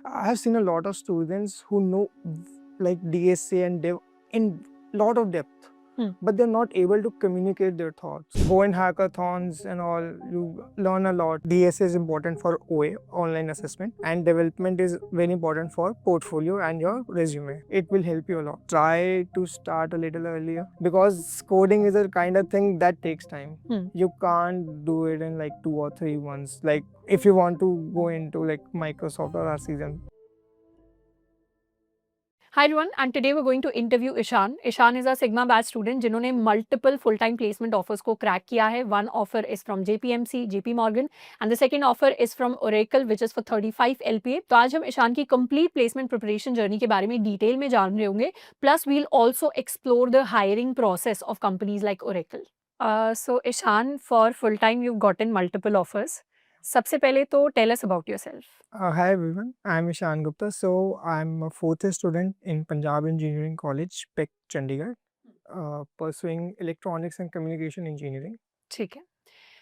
I have seen a lot of students who know like DSA and Dev in lot of depth, but they're not able to communicate their thoughts. Go in hackathons and all, you learn a lot. DSA is important for OA, online assessment, and development is very important for portfolio and your resume. It will help you a lot. Try to start a little earlier because coding is a kind of thing that takes time. You can't do it in like 2 or 3 months. Like if you want to go into like Microsoft or Artisan. Hi everyone, and today we're going to interview Ishan. Ishan is a Sigma batch student जिन्होंने multiple full-time placement offers को crack किया है. One offer is from JPMC, JP Morgan, and the second offer is from Oracle, which is for 35 LPA. तो आज हम ईशान की complete placement preparation journey के बारे में detail में जान रहे होंगे. Plus, we'll also explore the hiring process of companies like Oracle. So Ishan, for full-time, you've gotten multiple offers. सबसे पहले तो tell us about yourself. Hi everyone, I'm Ishan Gupta. So I'm a fourth year student in Punjab Engineering College, PEC, Chandigarh, pursuing electronics and communication engineering. ठीक है.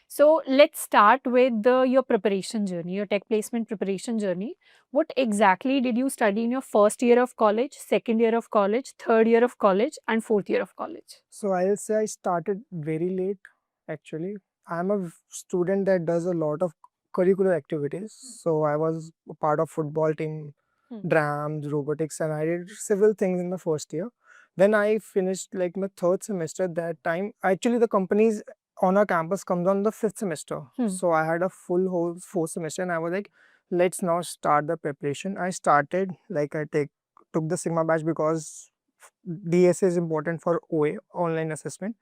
So let's start with your preparation journey, your tech placement preparation journey. What exactly did you study in your first year of college, second year of college, third year of college, and fourth year of college? So I'll say I started very late actually. I'm a student that does a lot of curricular activities. So I was a part of football team, drams, robotics, and I did several things in the first year. Then I finished like my third semester. That time, actually, the companies on our campus comes on the fifth semester. So I had a full whole fourth semester, and I was like, let's now start the preparation. I started like took the Sigma batch because DSA is important for OA, online assessment,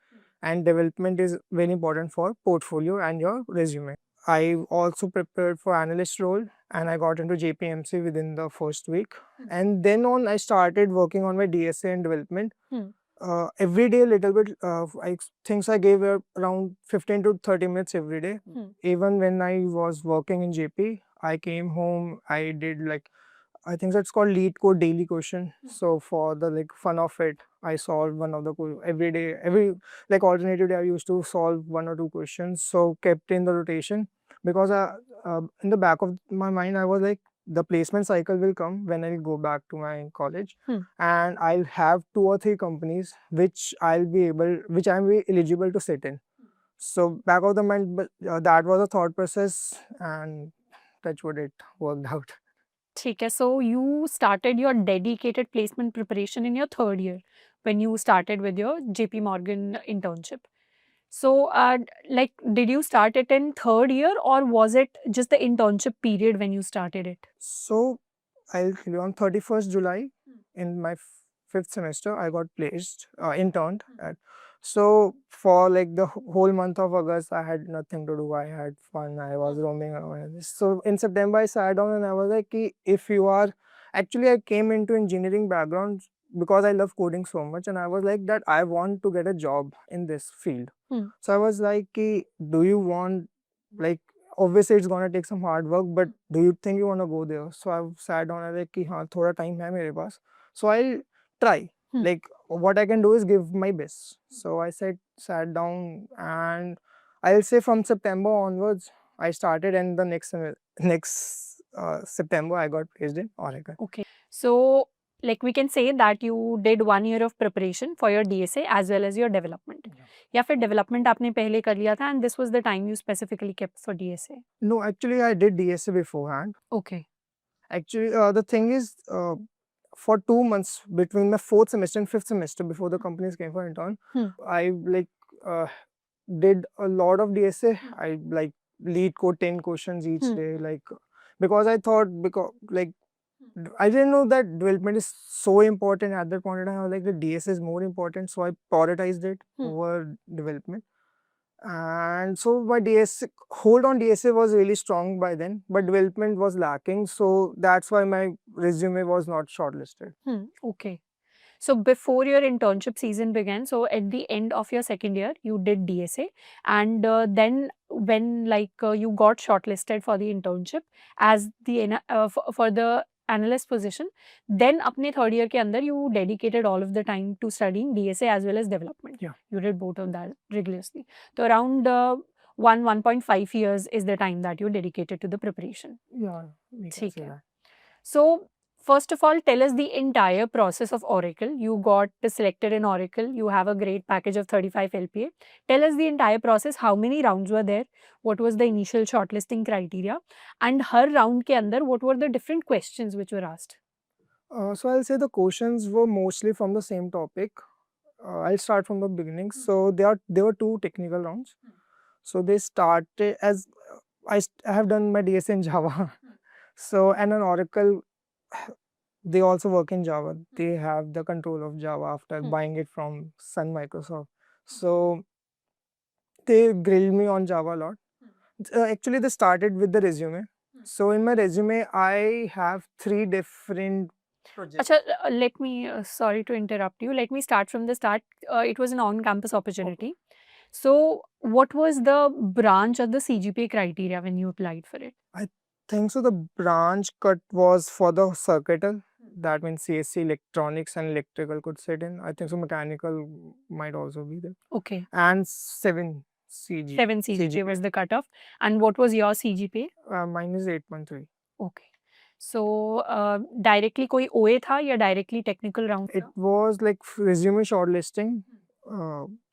and development is very important for portfolio and your resume. I also prepared for analyst role and I got into JPMC within the first week. And then on, I started working on my DSA and development. Every day, a little bit. I things I gave around 15 to 30 minutes every day. Even when I was working in JP, I came home. I did like I think that's called lead code daily question. So for the like fun of it, I solved one of the every day, every like alternative day I used to solve one or two questions. So kept in the rotation because in the back of my mind I was like the placement cycle will come when I go back to my college, and I'll have 2 or 3 companies which I'm be eligible to sit in. So back of the mind, but that was a thought process, and that's what it worked out. ठीक है. So you started your dedicated placement preparation in your third year when you started with your JP Morgan internship. So, like, did you start it in third year or was it just the internship period when you started it? So I'll tell you on 31st July in my fifth semester, I got placed, interned at. So for like the whole month of August, I had nothing to do. I had fun. I was roaming around. So in September, I sat down and I was like, "Ki if you are, actually, I came into engineering background because I love coding so much, and I was like that I want to get a job in this field. So I was like, Ki, do you want like obviously it's gonna take some hard work, but do you think you wanna go there? So I sat down and like कि हाँ थोड़ा time है मेरे पास, so I'll try. Like what I can do is give my best. So I sat down and I'll say from September onwards I started, and the next September I got placed in Oracle. Okay. So, like we can say that you did 1 year of preparation for your DSA as well as your development. या फिर development आपने पहले कर लिया था and this was the time you specifically kept for DSA? No, actually I did DSA beforehand. Okay. Actually, the thing is, for 2 months between my fourth semester and fifth semester before the companies came for intern, I like uh, did a lot of DSA. I like lead code 10 questions each day, like because I thought because like I didn't know that development is so important at that point in time. I was like the DSA is more important, so I prioritized it over development. And so my DSA hold on DSA was really strong by then, but development was lacking. So that's why my resume was not shortlisted. Okay. So before your internship season began, so at the end of your second year, you did DSA, and then when you got shortlisted for the internship as for the analyst position, then अपने third year के अंदर you dedicated all of the time to studying DSA as well as development. Yeah. You did both of that rigorously. So around 1.5 years is the time that you dedicated to the preparation. Yeah, we can ठीक say है. that. So, first of all, tell us the entire process of Oracle. You got selected in Oracle. You have a great package of 35 LPA. Tell us the entire process. How many rounds were there? What was the initial shortlisting criteria? And her round ke andar, what were the different questions which were asked? So I'll say the questions were mostly from the same topic. I'll start from the beginning. So there were two technical rounds. So they started as I have done my DSA in Java. So and an Oracle, they also work in Java. They have the control of Java after buying it from Sun Microsoft. So they grilled me on Java a lot. Actually, they started with the resume. So in my resume, I have three different projects. Acha, let me, sorry to interrupt you. Let me start from the start. It was an on-campus opportunity. So, what was the branch or the CGPA criteria when you applied for it? I think so. The branch cut was for the circuital. That means CSC, electronics, and electrical could sit in. I think so. Mechanical might also be there. Okay. And 7 CG. 7 CGPA was the cutoff. And what was your CGPA? Mine is 8.3. Okay. So, directly koi OA tha ya directly technical round? It was like resume shortlisting.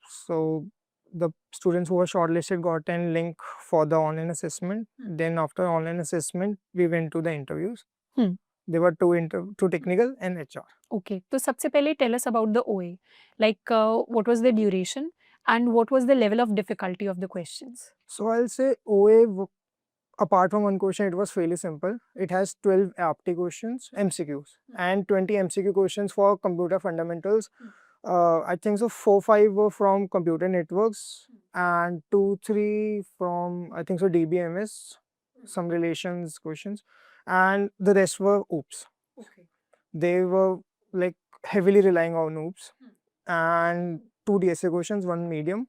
So the students who were shortlisted got a link for the online assessment. Then after online assessment, we went to the interviews. There were two technical and HR. Okay. So, सबसे पहले tell us about the OA. Like, what was the duration and what was the level of difficulty of the questions? So I'll say OA, apart from one question, it was fairly simple. It has 12 aptitude questions, MCQs, and 20 MCQ questions for computer fundamentals. I think so 4-5 were from computer networks and 2-3 from, I think so, DBMS, some relations questions, and the rest were OOPS. Okay. They were like heavily relying on OOPS, and 2 DSA questions, one medium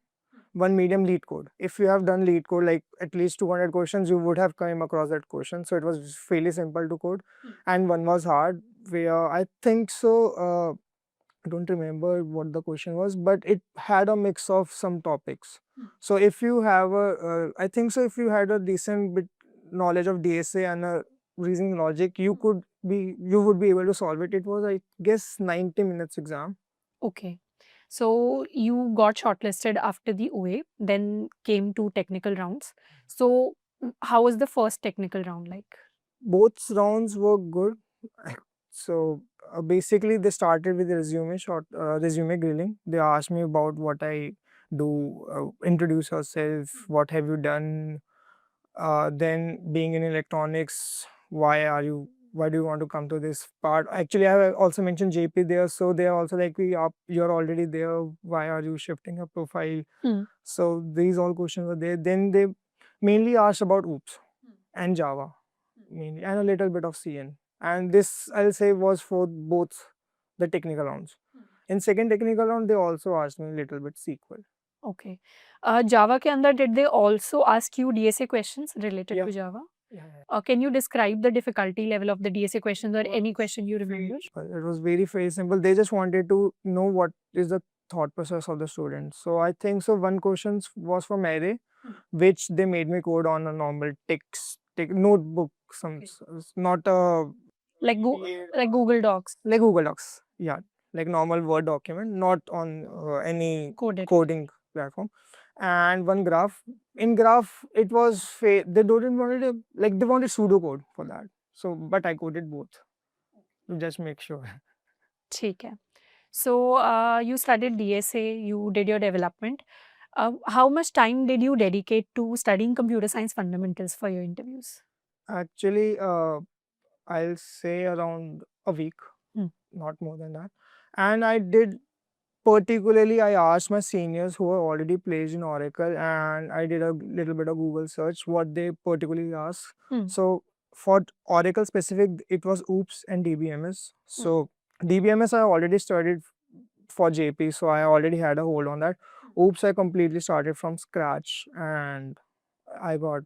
lead code. If you have done lead code, like at least 200 questions, you would have come across that question. So it was fairly simple to code. And one was hard, where I think so, I don't remember what the question was, but it had a mix of some topics. So if you have I think so, if you had a decent bit knowledge of DSA and a reasoning logic, you would be able to solve it. It was, I guess, 90 minutes exam. Okay. So, you got shortlisted after the OA, then came to technical rounds. So, how was the first technical round like? Both rounds were good. So basically, they started with resume grilling. They asked me about what I do, introduce yourself, what have you done. Then being in electronics, why do you want to come to this part? Actually, I have also mentioned JP there, so they are also like, you're already there. Why are you shifting your profile? So these all questions were there. Then they mainly asked about OOPS and Java, mainly, and a little bit of CN. And this, I'll say, was for both the technical rounds. In second technical round, they also asked me a little bit SQL. Okay. Java ke andar, did they also ask you DSA questions related Yeah. to Java? Yeah. Can you describe the difficulty level of the DSA questions or any question you remember? It was very simple. They just wanted to know what is the thought process of the student. So I think so. One question was from array, which they made me code on a normal text notebook, not a Like Google Docs. like Google Docs. Yeah, like normal Word document, not on any Coded. coding platform. And one graph. In graph, it was they didn't wanted they wanted pseudocode for that. So, but I coded both to just make sure. ठीक है. So, you studied DSA, you did your development. How much time did you dedicate to studying computer science fundamentals for your interviews? Actually, I'll say around a week, not more than that. And I did, particularly, I asked my seniors who were already placed in Oracle, and I did a little bit of Google search what they particularly asked. So for Oracle specific, it was OOPS and DBMS. So DBMS I already studied for JP, so I already had a hold on that. OOPS I completely started from scratch, and I got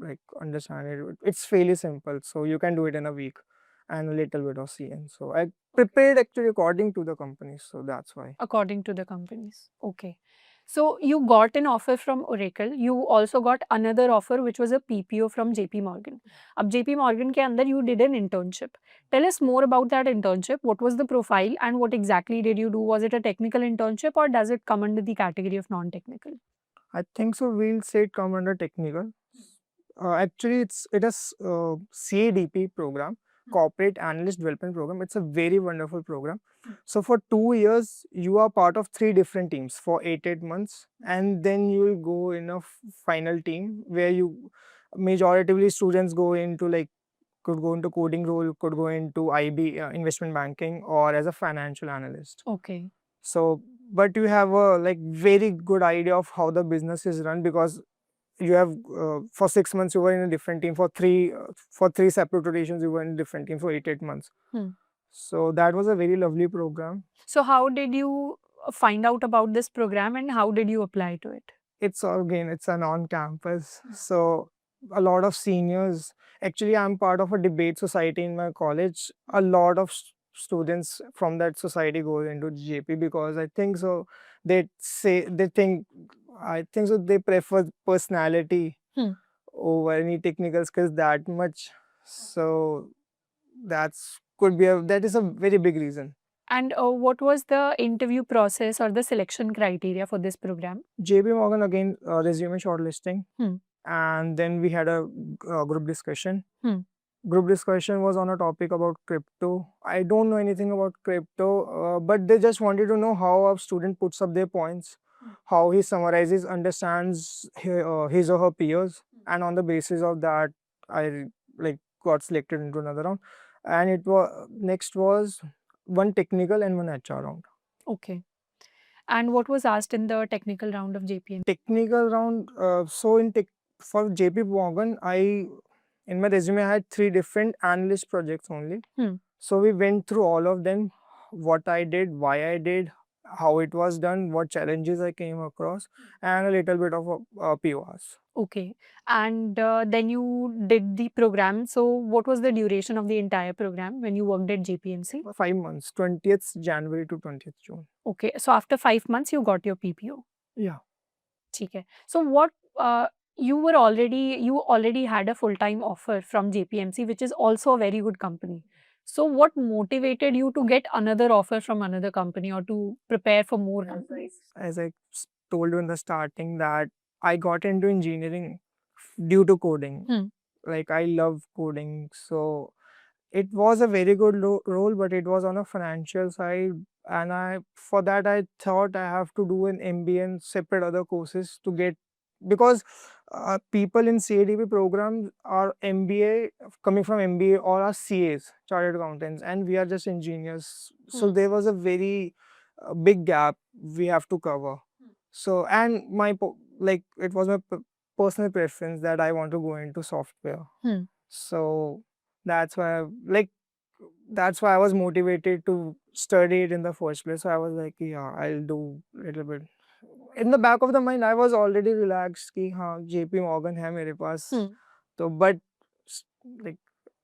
like understand it. It's fairly simple, so you can do it in a week, and a little bit of CN. So I prepared actually according to the company, so that's why. According to the companies. Okay. So you got an offer from Oracle. You also got another offer, which was a PPO from JP Morgan. अब JP Morgan के अंदर you did an internship. Tell us more about that internship. What was the profile and what exactly did you do? Was it a technical internship or does it come under the category of non-technical? I think so. We'll say it come under technical. Actually, it is CADP program, Corporate Analyst Development Program. It's a very wonderful program. So for 2 years, you are part of 3 different teams for 8 months, and then you will go in a final team where you majoritively students go into like could go into coding role, could go into IB investment banking, or as a financial analyst. Okay. So, but you have a like very good idea of how the business is run because you have for 6 months you were in a different team for three separate rotations you were in a different team for 8 months. So that was a very lovely program. So how did you find out about this program and how did you apply to it? It's an on-campus, so a lot of seniors. Actually, I'm part of a debate society in my college. A lot of students from that society go into JP because I think so. They think I think so. They prefer personality over any technical skills that much. So that is a very big reason. And what was the interview process or the selection criteria for this program? JP Morgan again resume shortlisting, Hmm. and then we had a group discussion. Hmm. Group discussion was on a topic about crypto. I don't know anything about crypto, but they just wanted to know how a student puts up their points, how he summarizes, understands his or her peers, and on the basis of that, I like got selected into another round. And it was next was one technical and one HR round. Okay. And what was asked in the technical round of JPM? Technical round. For JP Morgan, in my resume I had 3 different analyst projects only. So we went through all of them, what I did, why I did, how it was done, what challenges I came across, and a little bit of PORs. Okay. And then you did the program. So what was the duration of the entire program when you worked at JPMC? 5 months, 20th January to 20th June. Okay. So after 5 months, you got your PPO. Yeah. ठीक है. So what you already had a full-time offer from JPMC, which is also a very good company. So what motivated you to get another offer from another company or to prepare for more companies? As I told you in the starting that I got into engineering due to coding. Like I love coding, so it was a very good role, but it was on a financial side, and I thought I have to do an MBA and separate other courses to get, because people in CADP programs are MBA, coming from MBA, or are CAs, chartered accountants, and we are just engineers. So there was a very big gap we have to cover. So, and it was my personal preference that I want to go into software. So that's why I was motivated to study it in the first place. So I was like, yeah, I'll do a little bit. In the back of the mind, I was already relaxed कि हाँ JP Morgan है मेरे पास. So, but like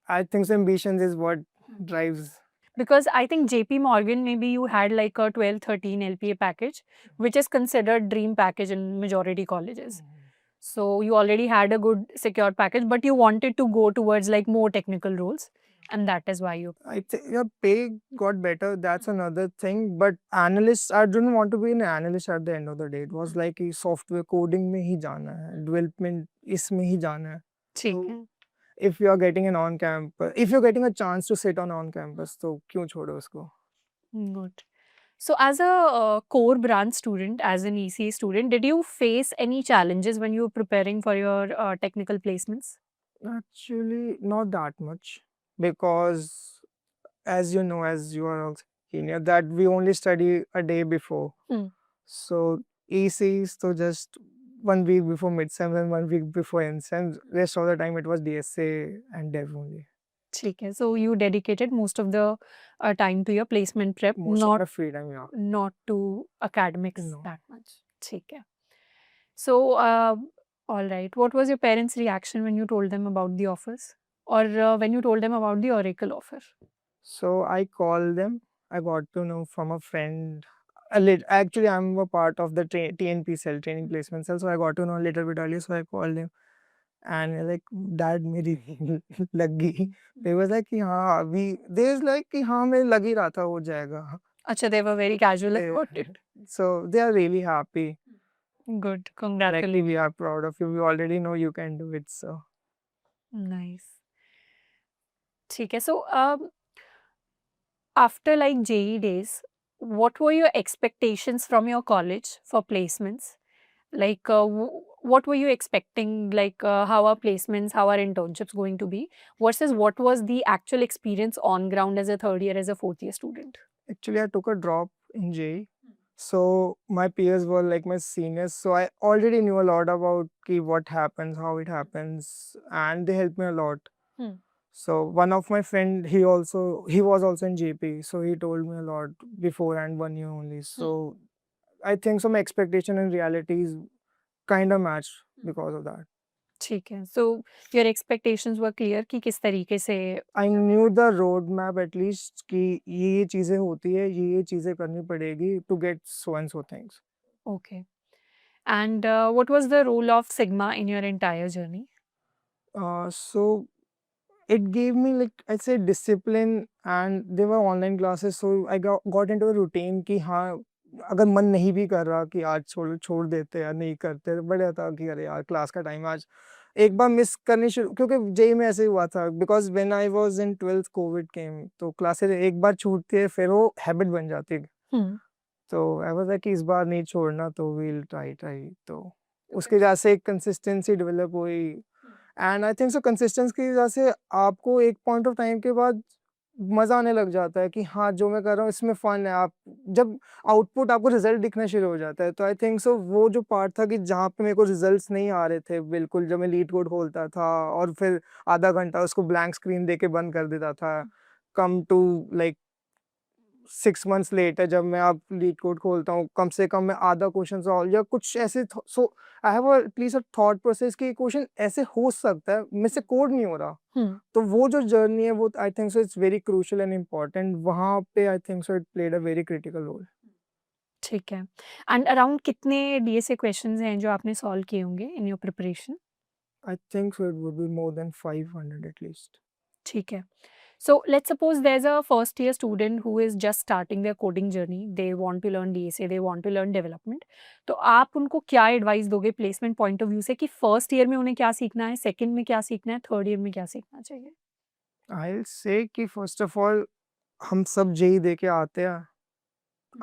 I think ambitions is what drives. Because I think JP Morgan, maybe you had like a 12-13 LPA package, which is considered dream package in majority colleges. So you already had a good secure package, but you wanted to go towards like more technical roles. And that is why you... I think your pay got better. That's another thing. But analysts, I didn't want to be an analyst at the end of the day. It was like software coding में ही जाना है, development इसमें ही जाना है. ठीक है. If you are getting an on-campus, if you're getting a chance to sit on campus, तो क्यों छोड़ो उसको? Good. So as a core branch student, as an ECA student, did you face any challenges when you were preparing for your technical placements? Actually, not that much, because as you know, as you are also senior, that we only study a day before. So ECs, so just 1 week before mid-sem and 1 week before end-sem. Rest of the time it was DSA and Dev only. ठीक है. So you dedicated most of the time to your placement prep, Most of the free time, yeah. not to academics No. that much. ठीक है. So, all right. What was your parents' reaction when you told them about the offers? Or when you told them about the Oracle offer? So I called them. I got to know from a friend. Actually, I'm a part of the TNP cell, training placement cell, so I got to know a little bit earlier. So I called him, and like, Dad, मेरी लग गई. They was like कि हाँ अभी, there's like कि हाँ मेरे लग ही रहा था हो जाएगा. Acha, they were very casual They- about it. So they are really happy. Good, Like congratulations. we are proud of you. We already know you can do it. So Nice. ठीक है. So, after like JE days, what were your expectations from your college for placements? Like, what were you expecting? Like, how are placements, how are internships going to be? Versus what was the actual experience on ground as a third year, as a fourth year student? actually, I took a drop in JEE. So my peers were like my seniors. So I already knew a lot about ki what happens, how it happens, and they helped me a lot. Hmm. So one of my friend, he was also in JP. So he told me a lot beforehand, 1 year only. So I think some expectation and realities kind of matched because of that. ठीक है. So, your expectations were clear कि किस तरीके से. I knew the roadmap at least कि ये चीजें होती है, ये चीजें करनी पड़ेगी to get so and so things. Okay. And what was the role of Sigma in your entire journey? So it gave me, like I said, discipline, and they were online classes, so I got into a routine कि हाँ अगर मन नहीं भी कर रहा कि आज छोड़ छोड़ देते या नहीं करते, बढ़िया था कि अरे यार क्लास का टाइम आज एक बार मिस करनी शुरू, क्योंकि जेई में ऐसे ही हुआ था because when I was in 12th Covid came, तो क्लासेस एक बार छूटती है फिर वो हैबिट बन जाती है. तो आई वाज लाइक कि इस बार नहीं छोड़ना, तो वील ट्राई ट्राई. तो उसकी वजह से एक कंसिस्टेंसी डेवलप हुई, and I think so consistency की वजह से आपको एक पॉइंट ऑफ टाइम के बाद मजा आने लग जाता है कि हाँ जो मैं कर रहा हूँ इसमें फन है. आप जब आउटपुट आपको रिजल्ट दिखना शुरू हो जाता है, तो आई थिंक सो वो जो पार्ट था कि जहाँ पे मेरे को रिजल्ट्स नहीं आ रहे थे बिल्कुल, जब मैं लीड कोड खोलता था और फिर आधा घंटा उसको ब्लैंक स्क्रीन दे के बंद कर देता था, come to like 6 months later जब मैं अब लीड कोड खोलता हूँ, कम से कम मैं आधा क्वेश्चन सॉल्व या कुछ ऐसे. So I have at least a thought process कि क्वेश्चन ऐसे हो सकता है, मेरे से कोड नहीं हो रहा. तो वो जो जर्नी है वो I think so it's very crucial and important. वहाँ पे I think so it played a very critical role. ठीक है. एंड अराउंड कितने डीएसए क्वेश्चंस हैं जो आपने सॉल्व किए होंगे in your preparation? I think so it would be more than 500 at least. ठीक है. So let's suppose there's a first year student who is just starting their coding journey. They want to learn DSA, they want to learn development. तो आप उनको क्या advice दोगे placement point of view से कि first year में उन्हें क्या सीखना है, सेकंड में क्या सीखना है, थर्ड ईयर में क्या सीखना चाहिए? आई विल से कि फर्स्ट ऑफ ऑल हम सब जेई दे के आते हैं.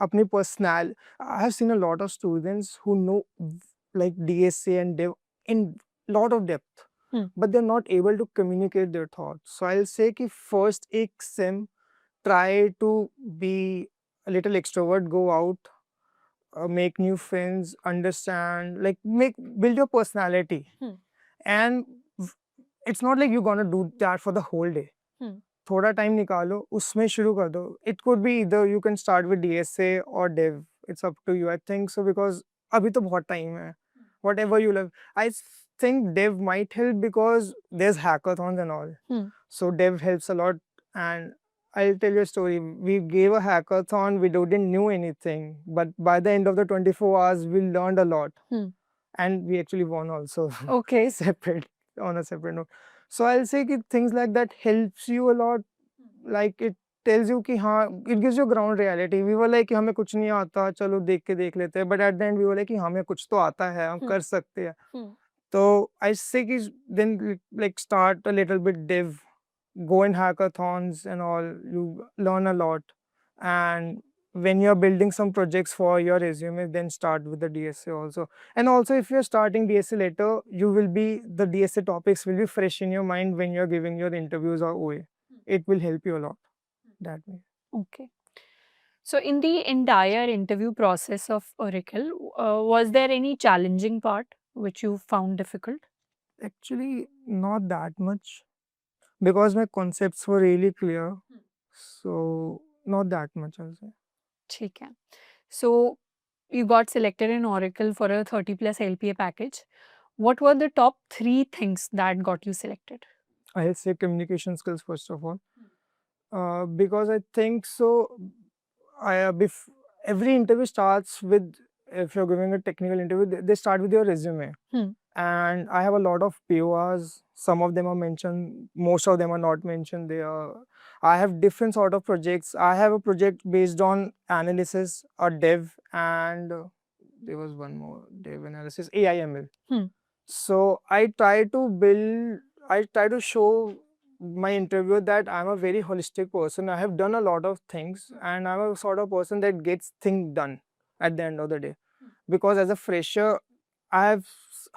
अपनी personal I have seen a lot of students who know like DSA and dev in lot of depth, but they're not able to communicate their thoughts. So I'll say कि first एक sem try to be a little extrovert, go out, make new friends, understand, like build your personality. And it's not like you're gonna do that for the whole day. थोड़ा time निकालो, उसमें शुरू कर दो. It could be either you can start with DSA or dev. It's up to you. I think so because अभी तो बहुत time है. Whatever you love. I think dev might help because there's hackathons and all. So dev helps a lot. And I'll tell you a story. We gave a hackathon. We didn't knew anything, but by the end of the 24 hours, we learned a lot. And we actually won also. Okay. separate on a separate note. So I'll say कि things like that helps you a lot. Like it tells you कि हाँ, it gives you ground reality. We were like कि हमें कुछ नहीं आता, चलो देख लेते हैं. But at the end we were like कि हमें कुछ तो आता है, हम कर सकते हैं. तो I say कि then like start a little bit dev, go in hackathons and all. You learn a lot. And when you're building some projects for your resume, then start with the DSA also. And also if you're starting DSA later, the DSA topics will be fresh in your mind when you're giving your interviews or OA. It will help you a lot that way. Okay. So in the entire interview process of Oracle, was there any challenging part which you found difficult? Actually, not that much because my concepts were really clear. So not that much, I'll say. ठीक है. So you got selected in Oracle for a 30 plus LPA package. What were the top 3 things that got you selected? I'll say communication skills first of all. Because I think so. every interview starts with, if you're giving a technical interview, they start with your resume. And I have a lot of PORs. Some of them are mentioned, most of them are not mentioned. I have different sort of projects. I have a project based on analysis, a dev, and there was one more dev analysis, AIML. So I try to show my interviewer that I'm a very holistic person. I have done a lot of things, and I'm a sort of person that gets things done at the end of the day. Because as a fresher, I have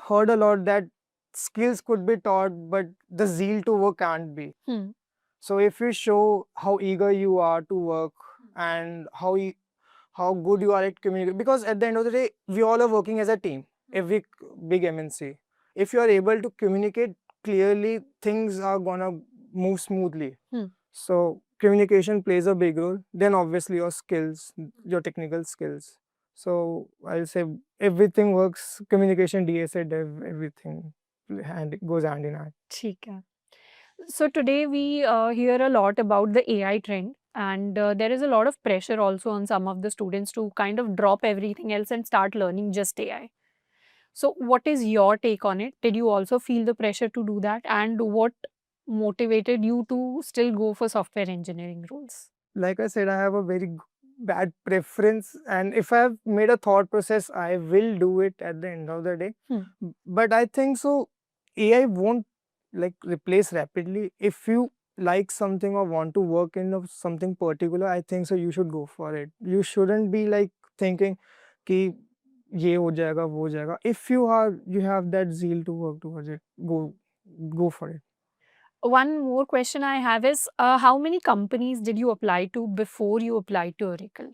heard a lot that skills could be taught, but the zeal to work can't be. So if you show how eager you are to work and how good you are at communicating, because at the end of the day, we all are working as a team. Every big MNC, if you are able to communicate clearly, things are gonna move smoothly. So communication plays a big role. Then obviously your skills, your technical skills. So I'll say everything works. Communication, DSA, dev, everything goes hand in hand. ठीक है. So today we hear a lot about the AI trend, and there is a lot of pressure also on some of the students to kind of drop everything else and start learning just AI. So what is your take on it? Did you also feel the pressure to do that? And what motivated you to still go for software engineering roles? Like I said, I have a very bad preference, and if I have made a thought process, I will do it at the end of the day. But I think so, AI won't like replace rapidly. If you like something or want to work in something particular, I think so you should go for it. You shouldn't be like thinking कि ये हो जाएगा वो हो जाएगा. If you have that zeal to work towards it, go for it. One more question I have is how many companies did you apply to before you applied to Oracle?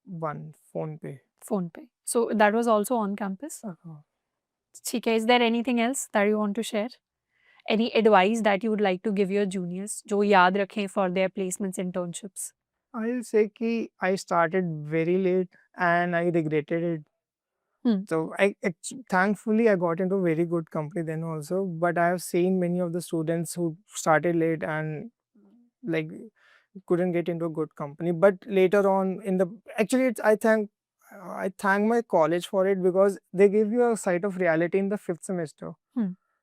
One PhonePe. PhonePe. So that was also on campus? ठीक है. Is there anything else that you want to share? Any advice that you would like to give your juniors जो याद रखें for their placements, internships? I'll say कि I started very late and I regretted it. So thankfully I got into a very good company then also, but I have seen many of the students who started late and like couldn't get into a good company. But later on actually I thank my college for it, because they give you a sight of reality in the 5th semester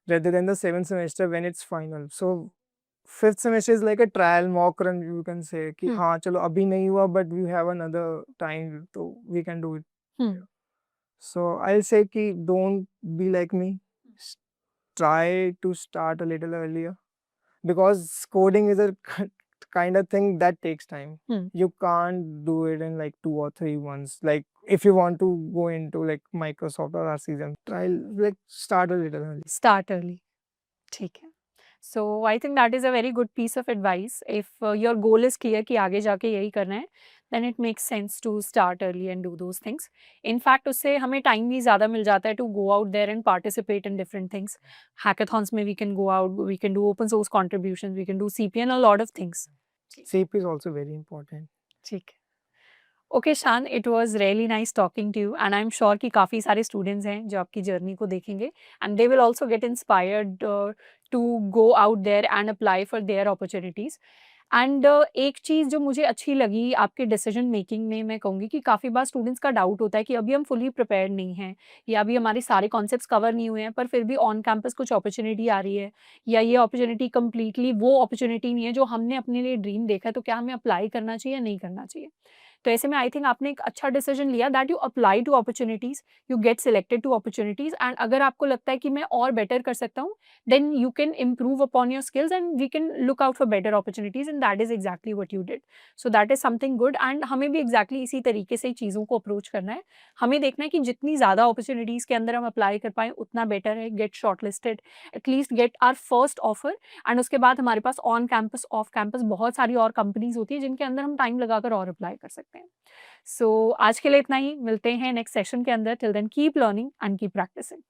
rather than the 7th semester when it's final. So 5th semester is like a trial mock run, you can say कि हाँ चलो अभी नहीं हुआ, but we have another time, so we can do it. So I'll say कि don't be like me. Try to start a little earlier, because coding is a kind of thing that takes time. You can't do it in like 2 or 3 months. Like if you want to go into like Microsoft or RCM, try like start a little early. Start early. ठीक है. So I think that is a very good piece of advice. If your goal is clear कि आगे जाके यही करना है, then it makes sense to start early and do those things. In fact, उससे हमें time भी ज़्यादा मिल जाता है to go out there and participate in different things. Hackathons में we can go out, we can do open source contributions, we can do CP and a lot of things. CP is also very important. ठीक है. Okay, Shan, it was really nice talking to you, and I'm sure कि काफ़ी सारे students हैं जो आपकी journey को देखेंगे, and they will also get inspired to go out there and apply for their opportunities. And एक चीज़ जो मुझे अच्छी लगी आपके decision making में, मैं कहूँगी कि काफ़ी बार students का doubt होता है कि अभी हम fully prepared नहीं हैं, या अभी हमारे सारे concepts cover नहीं हुए हैं, पर फिर भी on campus कुछ opportunity आ रही है, या ये opportunity completely वो opportunity नहीं है जो हमने अपने लिए dream देखा है, तो क्या हमें apply करना चाहिए या नहीं करना चाहिए? तो ऐसे में आई थिंक आपने एक अच्छा डिसीजन लिया that you apply to opportunities, you get selected to opportunities, and अगर आपको लगता है कि मैं और बेटर कर सकता हूँ, then you can improve upon your skills and we can look out for better opportunities, and that is exactly what you did. So that is something good, and हमें भी एग्जैक्टली इसी तरीके से चीज़ों को अप्रोच करना है. हमें देखना है कि जितनी ज़्यादा अपॉर्चुनिटीज़ के अंदर हम अप्लाई कर पाएँ उतना बेटर है. Get short listed, at least get our first offer, and उसके बाद हमारे पास ऑन कैंपस ऑफ कैंपस बहुत सारी और कंपनीज होती है जिनके अंदर हम टाइम लगाकर और अप्लाई कर सकते हैं. सो आज के लिए इतना ही. मिलते हैं नेक्स्ट सेशन के अंदर. Till then keep learning and keep practising.